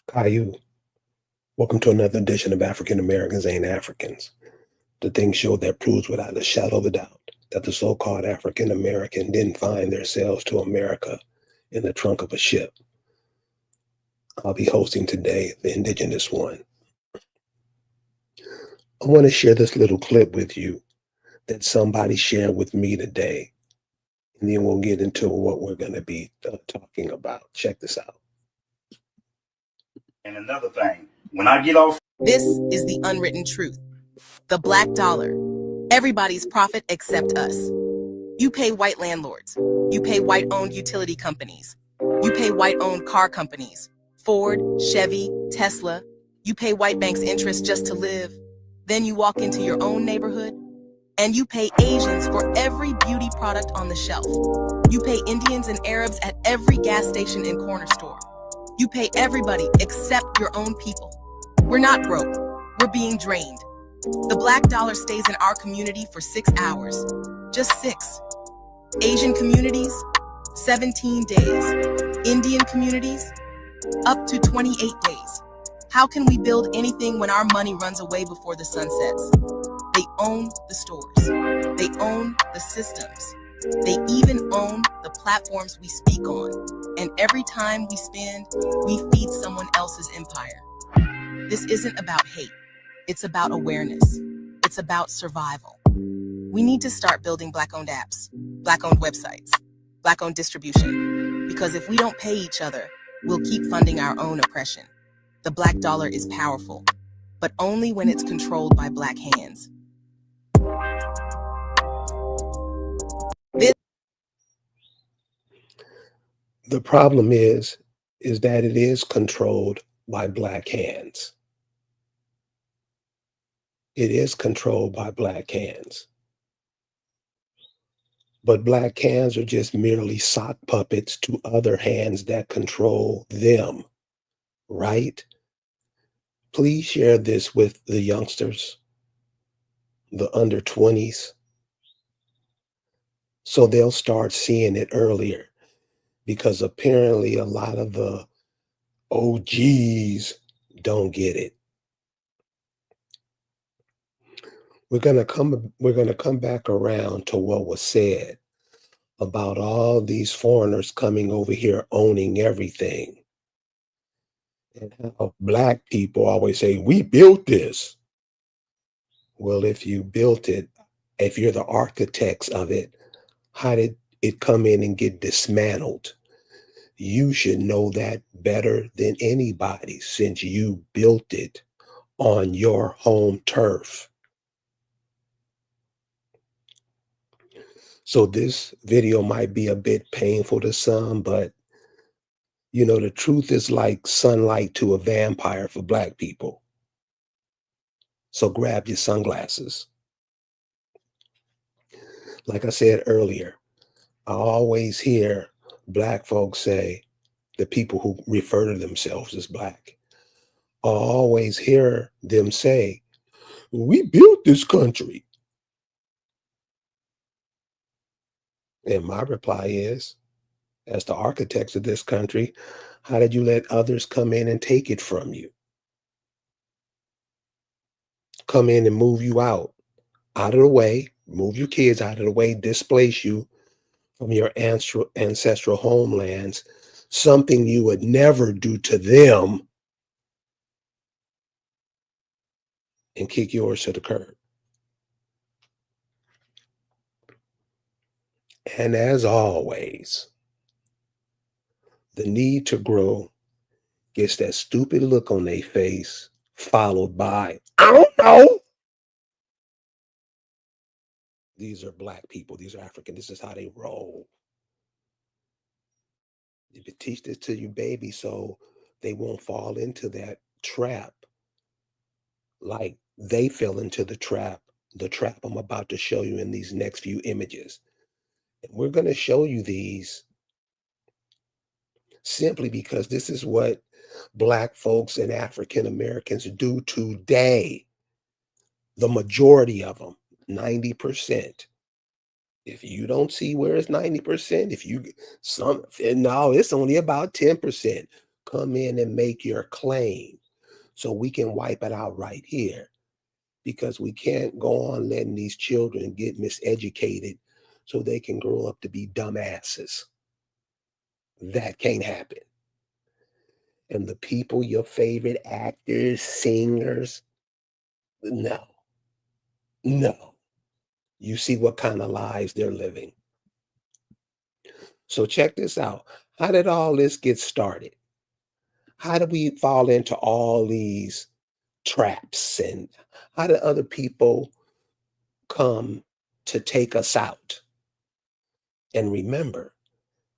Caillou, welcome to another edition of African Americans Ain't Africans. The thing show that proves without a shadow of a doubt that the so-called African American didn't find themselves to America in the trunk of a ship. I'll be hosting today the Indigenous one. I want to share this little clip with you that somebody shared with me today, and then we'll get into what we're going to be talking about. Check this out. And another thing, when I get off. This is the unwritten truth. The black dollar. Everybody's profit except us. You pay white landlords. You pay white-owned utility companies. You pay white-owned car companies. Ford, Chevy, Tesla. You pay white banks interest just to live. Then you walk into your own neighborhood and you pay Asians for every beauty product on the shelf. You pay Indians and Arabs at every gas station and corner store. You pay everybody except your own people. We're not broke. We're being drained. The black dollar stays in our community for 6 hours. Just 6. Asian communities, 17 days. Indian communities, up to 28 days. How can we build anything when our money runs away before the sun sets? They own the stores. They own the systems. They even own the platforms we speak on. And every time we spend, we feed someone else's empire. This isn't about hate. It's about awareness. It's about survival. We need to start building Black-owned apps, Black-owned websites, Black-owned distribution. Because if we don't pay each other, we'll keep funding our own oppression. The black dollar is powerful, but only when it's controlled by Black hands. The problem is that it is controlled by Black hands. It is controlled by Black hands. But Black hands are just merely sock puppets to other hands that control them, right? Please share this with the youngsters, the under 20s, so they'll start seeing it earlier, because apparently a lot of the OGs don't get it. We're gonna come back around to what was said about all these foreigners coming over here owning everything, and how Black people always say, we built this. Well, if you built it, if you're the architects of it, how did it come in and get dismantled? You should know that better than anybody, since you built it on your home turf. So this video might be a bit painful to some, but you know, the truth is like sunlight to a vampire for Black people. So grab your sunglasses. Like I said earlier, I always hear Black folks say, the people who refer to themselves as Black, I always hear them say, we built this country. And my reply is, as the architects of this country, how did you let others come in and take it from you? Come in and move you out of the way, move your kids out of the way, displace you from your ancestral homelands, something you would never do to them, and kick yours to the curb. And as always, the need to grow gets that stupid look on their face, followed by, I don't know. These are Black people. These are African. This is how they roll. You can teach this to your baby so they won't fall into that trap like they fell into the trap I'm about to show you in these next few images. And we're going to show you these simply because this is what Black folks and African Americans do today. The majority of them, 90%. If you don't see where it's 90%, no, it's only about 10%. come in and make your claim so we can wipe it out right here, because we can't go on letting these children get miseducated so they can grow up to be dumbasses. That can't happen. And the people, your favorite actors, singers, no, no. You see what kind of lives they're living. So check this out. How did all this get started? How did we fall into all these traps? And how did other people come to take us out? And remember,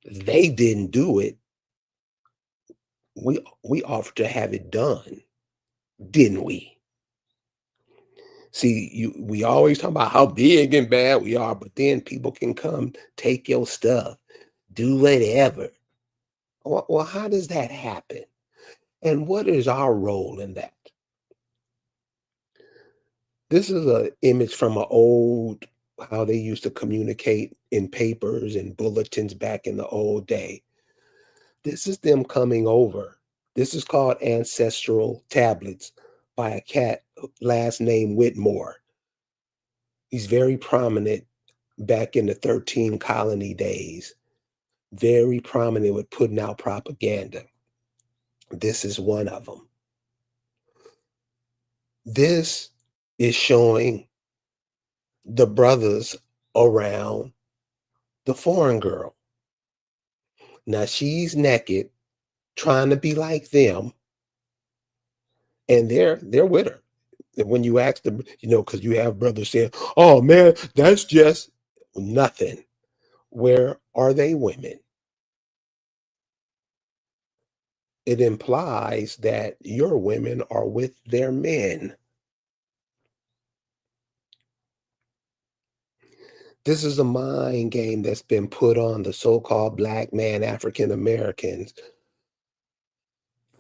they didn't do it. We offered to have it done, didn't we? See, we always talk about how big and bad we are, but then people can come take your stuff, do whatever. Well, how does that happen? And what is our role in that? This is an image from an old, how they used to communicate in papers and bulletins back in the old day. This is them coming over. This is called Ancestral Tablets by a cat last name Whitmore. He's very prominent back in the 13 colony days, very prominent with putting out propaganda. This is one of them. This is showing the brothers around the foreign girl. Now she's naked, trying to be like them, and they're with her. And when you ask them, because you have brothers saying, "Oh man, that's just nothing." Where are they women? It implies that your women are with their men. This is a mind game that's been put on the so-called black man, African Americans,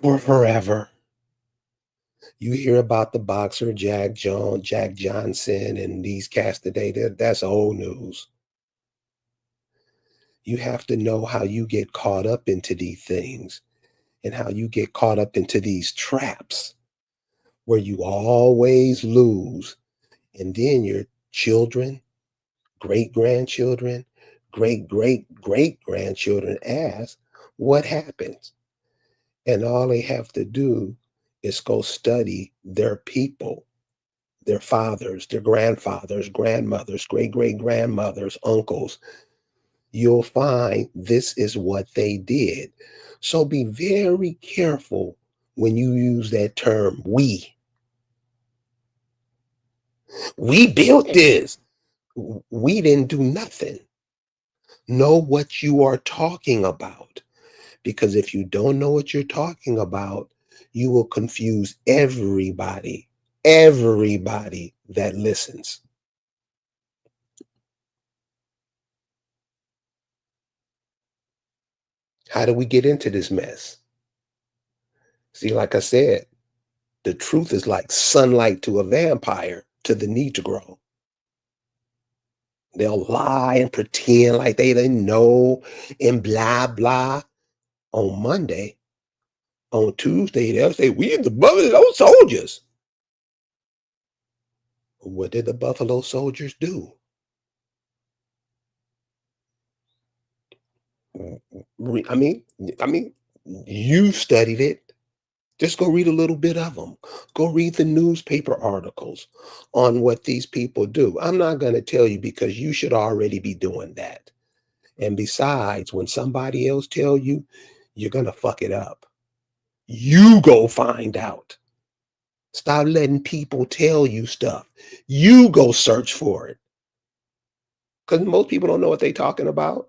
for forever. You hear about the boxer Jack Johnson, and these cats today. That's old news. You have to know how you get caught up into these things and how you get caught up into these traps where you always lose. And then your children, great grandchildren, great grandchildren ask, what happens? And all they have to do is go study their people, their fathers, their grandfathers, grandmothers, great grandmothers, uncles. You'll find this is what they did. So be very careful when you use that term, we. We built this. We didn't do nothing. Know what you are talking about. Because if you don't know what you're talking about, you will confuse everybody that listens. How do we get into this mess? See, like I said, the truth is like sunlight to a vampire to the Negro. They'll lie and pretend like they didn't know and blah, blah. On Monday, on Tuesday, they'll say, we the Buffalo Soldiers. What did the Buffalo Soldiers do? I mean, I mean, you studied it. Just go read a little bit of them. Go read the newspaper articles on what these people do. I'm not going to tell you because you should already be doing that. And besides, when somebody else tell you, you're going to fuck it up. You go find out. Stop letting people tell you stuff. You go search for it. Because most people don't know what they're talking about.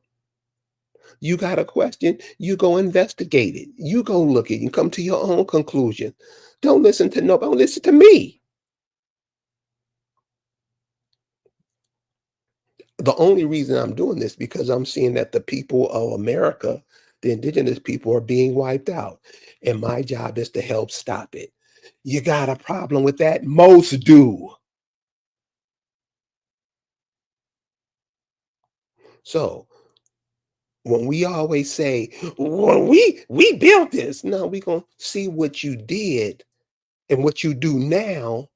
You got a question, you go investigate it. You go look at it and come to your own conclusion. Don't listen to nobody. Don't listen to me. The only reason I'm doing this because I'm seeing that the people of America, the indigenous people, are being wiped out. And my job is to help stop it. You got a problem with that? Most do. So When we always say, well, we built this. No, we're gonna see what you did and what you do now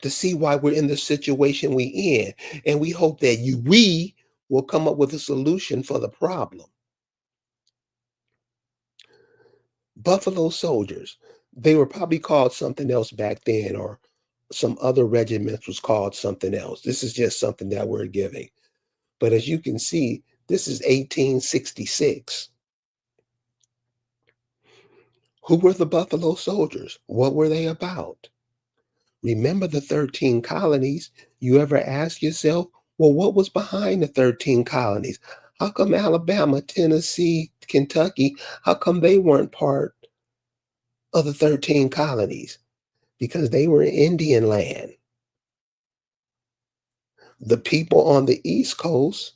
to see why we're in the situation we in. And we hope that we will come up with a solution for the problem. Buffalo Soldiers, they were probably called something else back then, or some other regiment was called something else. This is just something that we're giving. But as you can see, this is 1866. Who were the Buffalo Soldiers? What were they about? Remember the 13 colonies? You ever ask yourself, well, what was behind the 13 colonies? How come Alabama, Tennessee, Kentucky, how come they weren't part of the 13 colonies? Because they were Indian land. The people on the East Coast,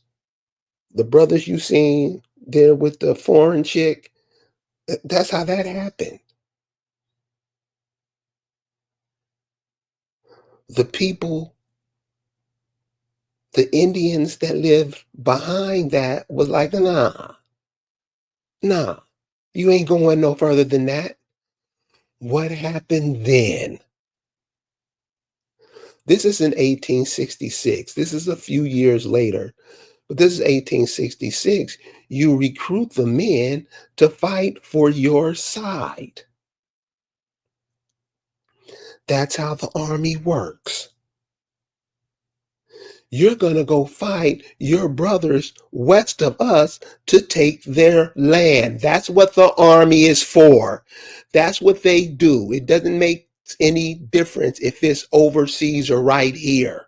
the brothers you seen there with the foreign chick, that's how that happened. The people, the Indians that lived behind that was like, nah, you ain't going no further than that. What happened then? This is in 1866. This is a few years later, but this is 1866. You recruit the men to fight for your side. That's how the army works. You're going to go fight your brothers west of us to take their land. That's what the army is for. That's what they do. It doesn't make any difference if it's overseas or right here.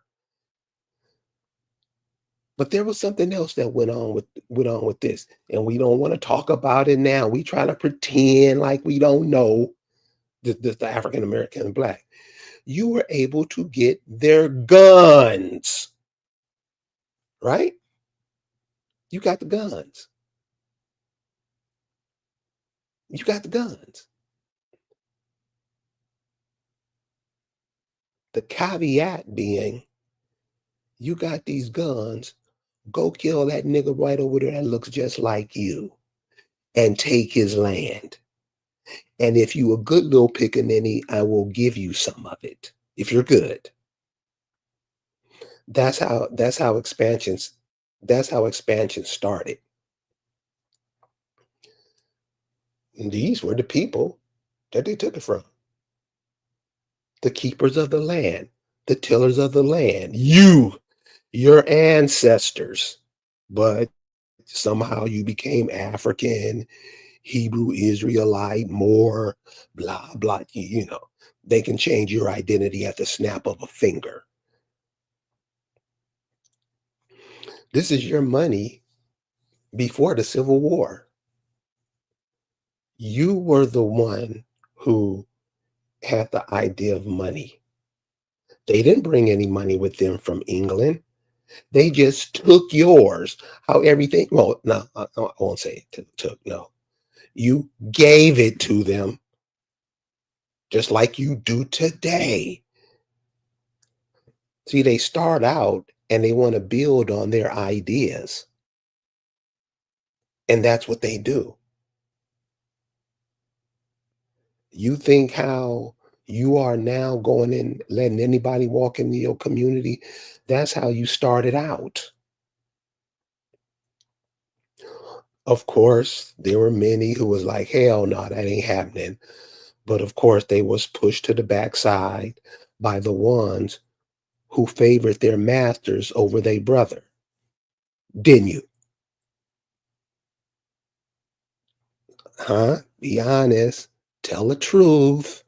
But there was something else that went on with this, and we don't want to talk about it now. We try to pretend like we don't know the African American and Black. You were able to get their guns, right? You got the guns. You got the guns. The caveat being, you got these guns. Go kill that nigga right over there that looks just like you and take his land. And if you a good little pickaninny, I will give you some of it. If you're good. That's how expansion started. And these were the people that they took it from. The keepers of the land, the tillers of the land. Your ancestors. But somehow you became African, Hebrew, Israelite, Moor, blah, blah. They can change your identity at the snap of a finger. This is your money before the Civil War. You were the one who had the idea of money. They didn't bring any money with them from England. They just took yours. How everything, well, no, I won't say it took, no. You gave it to them just like you do today. See, they start out and they want to build on their ideas. And that's what they do. You think how you are now going in, letting anybody walk into your community? That's how you started out. Of course, there were many who was like, hell no, that ain't happening. But of course, they was pushed to the backside by the ones who favored their masters over their brother. Didn't you? Huh? Be honest. Tell the truth.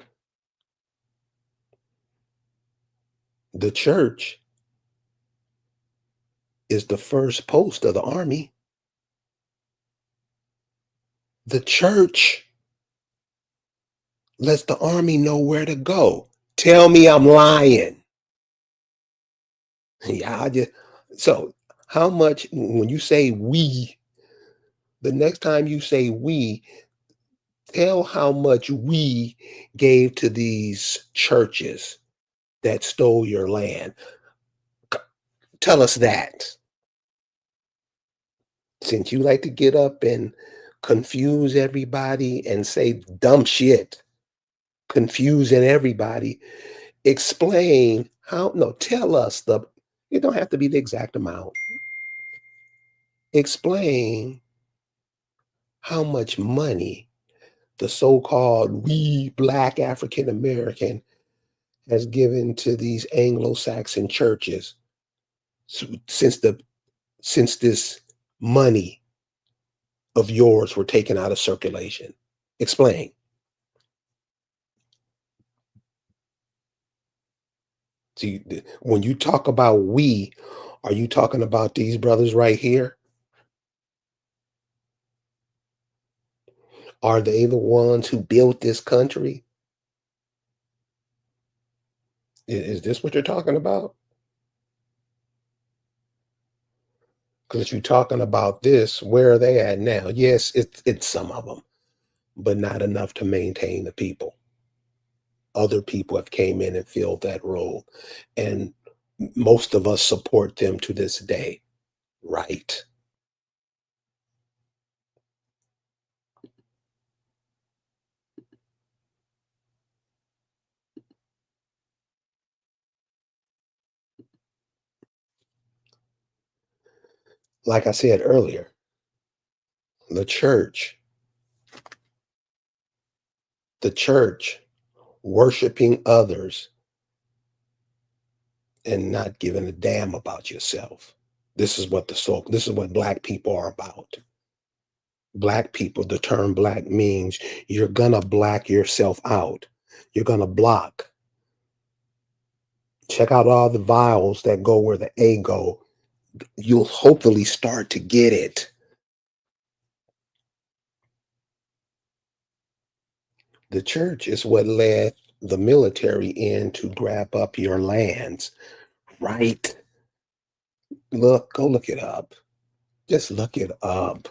The church is the first post of the army. The church lets the army know where to go. Tell me I'm lying. Yeah, so how much when you say we, the next time you say we, tell how much we gave to these churches that stole your land. Tell us that. Since you like to get up and confuse everybody and say dumb shit, confusing everybody, explain how, no, tell us it don't have to be the exact amount. Explain how much money the so-called we black African American has given to these Anglo-Saxon churches since this money of yours were taken out of circulation. Explain. See, when you talk about we, are you talking about these brothers right here? Are they the ones who built this country? Is this what you're talking about? Because if you're talking about this, where are they at now? Yes, it's some of them, but not enough to maintain the people. Other people have came in and filled that role, and most of us support them to this day, right? Like I said earlier, the church, the church worshiping others and not giving a damn about yourself. This is what black people are about. Black people, the term black means you're gonna black yourself out. You're gonna block. Check out all the vowels that go where the A go. You'll hopefully start to get it. The church is what led the military in to grab up your lands, right? Go look it up. Just look it up.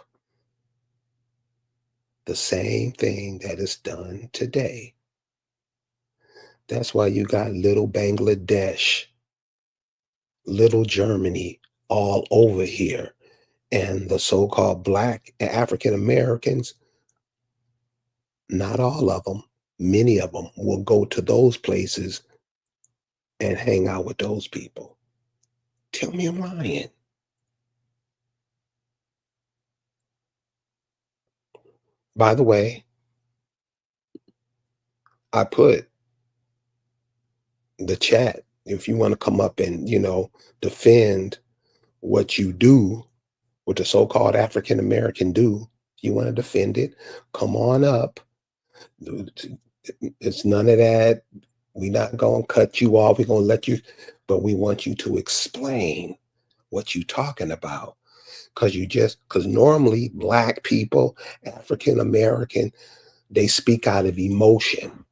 The same thing that is done today. That's why you got little Bangladesh, little Germany all over here. And the so-called black African Americans, not all of them, many of them will go to those places and hang out with those people. Tell me I'm lying. By the way, I put the chat, if you want to come up and, defend what you do, what the so-called African American do, you want to defend it, come on up. It's none of that. We're not going to cut you off. We're going to let you, but we want you to explain what you're talking about. Because normally black people, African American, they speak out of emotion.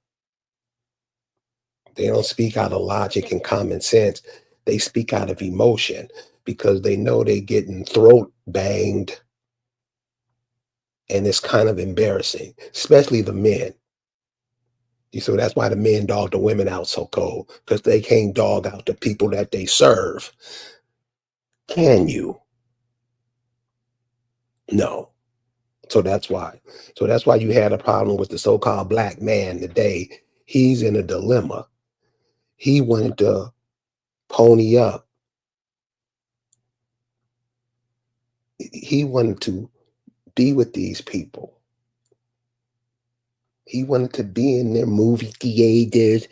They don't speak out of logic and common sense. They speak out of emotion because they know they're getting throat banged, and it's kind of embarrassing, especially the men. So that's why the men dog the women out so cold, because they can't dog out the people that they serve. Can you? No. So that's why. So that's why you had a problem with the so-called black man today. He's in a dilemma. He wanted to pony up. He wanted to be with these people. He wanted to be in their movie theaters,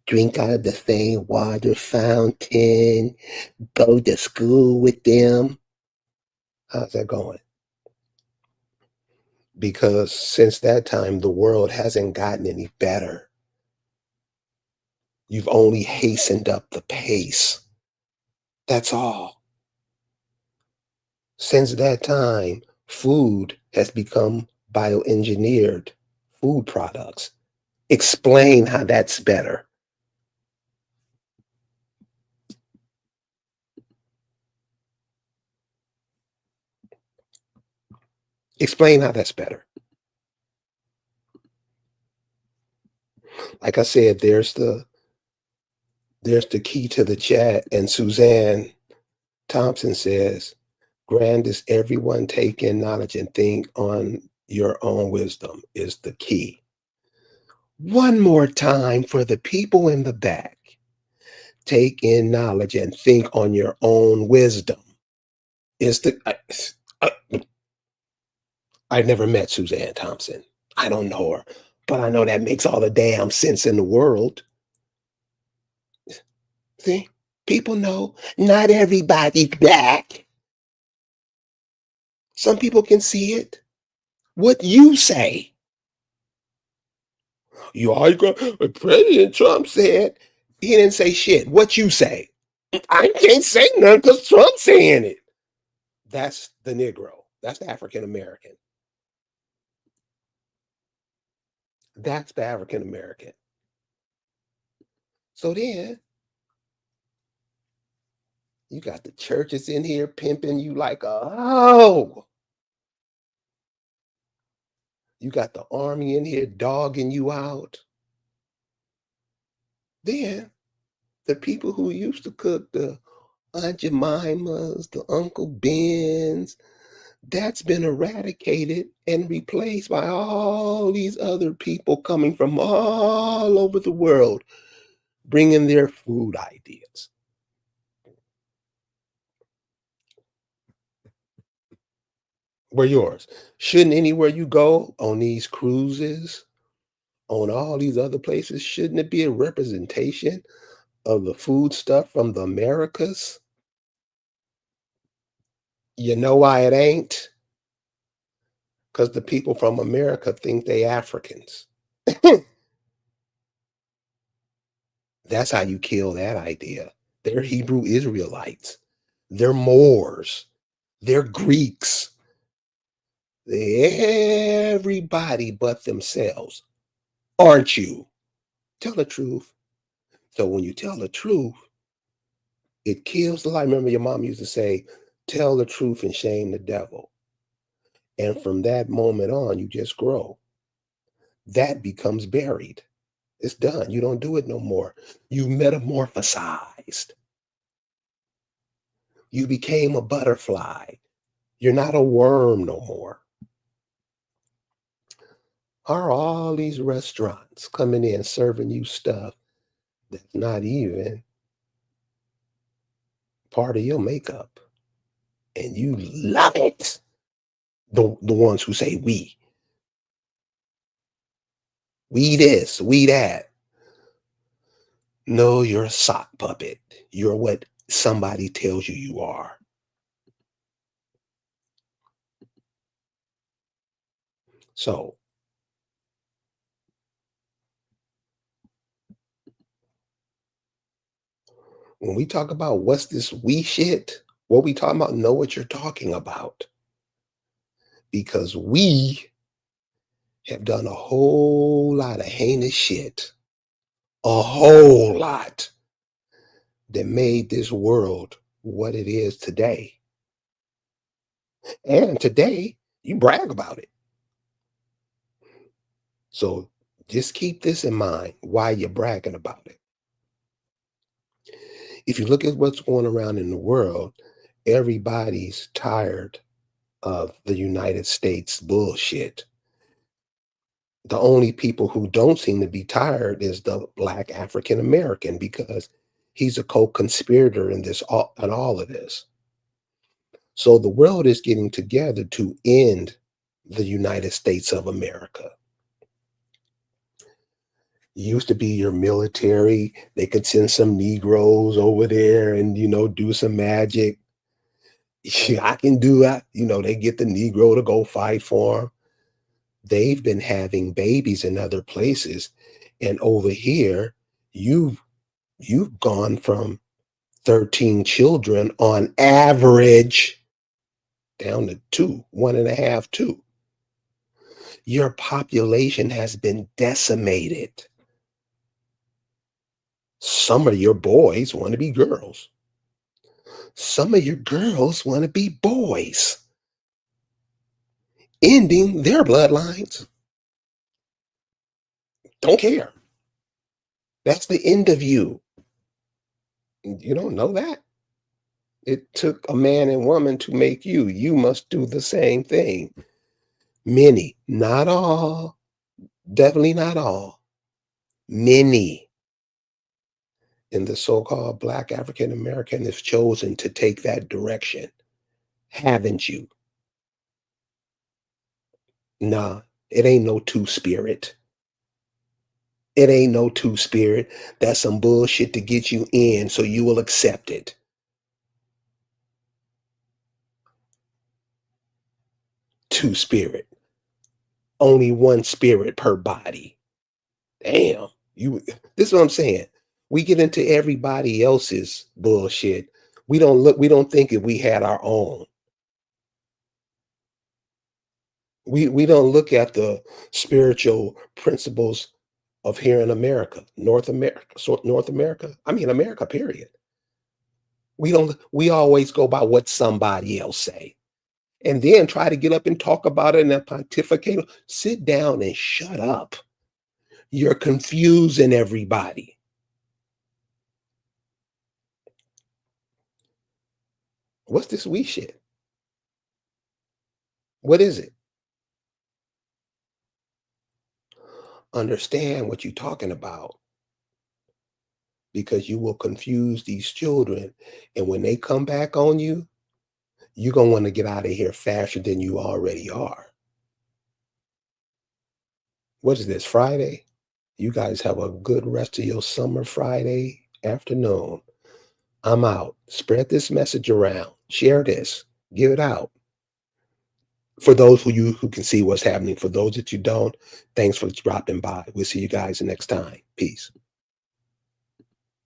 drink out of the same water fountain, go to school with them. How's that going? Because since that time, the world hasn't gotten any better. You've only hastened up the pace. That's all. Since that time, food has become bioengineered food products. Explain how that's better. Explain how that's better. Like I said, there's the key to the chat, and Suzanne Thompson says, Grandest, everyone take in knowledge and think on your own wisdom is the key. One more time for the people in the back. Take in knowledge and think on your own wisdom. Is the I never met Suzanne Thompson. I don't know her, but I know that makes all the damn sense in the world. See, people know not everybody's black. Some people can see it. What you say? You all got President Trump said he didn't say shit. What you say? I can't say nothing because Trump's saying it. That's the Negro. That's the African American. That's the African American. So then you got the churches in here pimping you like a hoe. You got the army in here dogging you out. Then the people who used to cook the Aunt Jemimas, the Uncle Bens, that's been eradicated and replaced by all these other people coming from all over the world, bringing their food ideas. We're yours. Shouldn't anywhere you go on these cruises, on all these other places, shouldn't it be a representation of the food stuff from the Americas? You know why it ain't? Because the people from America think they Africans. That's how you kill that idea. They're Hebrew Israelites. They're Moors. They're Greeks. Everybody but themselves. Aren't you? Tell the truth. So when you tell the truth, it kills the lie. Remember, your mom used to say, tell the truth and shame the devil. And from that moment on, you just grow. That becomes buried. It's done. You don't do it no more. You metamorphosized. You became a butterfly. You're not a worm no more. Are all these restaurants coming in serving you stuff that's not even part of your makeup? And you love it. The ones who say we this, we that. No, you're a sock puppet. You're what somebody tells you you are. So when we talk about what's this we shit, what we talking about, know what you're talking about. Because we have done a whole lot of heinous shit, a whole lot that made this world what it is today. And today, you brag about it. So just keep this in mind why you're bragging about it. If you look at what's going around in the world, everybody's tired of the United States bullshit. The only people who don't seem to be tired is the Black African American because he's a co-conspirator in all of this. So the world is getting together to end the United States of America. It used to be your military. They could send some Negroes over there and, do some magic. Yeah, I can do that. They get the Negro to go fight for them. They've been having babies in other places. And over here, you've gone from 13 children on average down to two, 1.5, two. Your population has been decimated. Some of your boys want to be girls. Some of your girls want to be boys, ending their bloodlines. Don't care. That's the end of you. You don't know that? It took a man and woman to make you. You must do the same thing. Many, not all, definitely not all, many in the so-called Black African American has chosen to take that direction. Haven't you? Nah, it ain't no two-spirit. It ain't no two-spirit. That's some bullshit to get you in so you will accept it. Two-spirit. Only one spirit per body. Damn. This is what I'm saying. We get into everybody else's bullshit. We don't think that we had our own. We don't look at the spiritual principles of here in America, North America, North America. I mean America, period. We always go by what somebody else say. And then try to get up and talk about it and then pontificate. Sit down and shut up. You're confusing everybody. What's this we shit? What is it? Understand what you're talking about because you will confuse these children. And when they come back on you, you're going to want to get out of here faster than you already are. What is this, Friday? You guys have a good rest of your summer Friday afternoon. I'm out. Spread this message around. Share this. Give it out. For those who can see what's happening. For those that you don't, thanks for dropping by. We'll see you guys next time. Peace.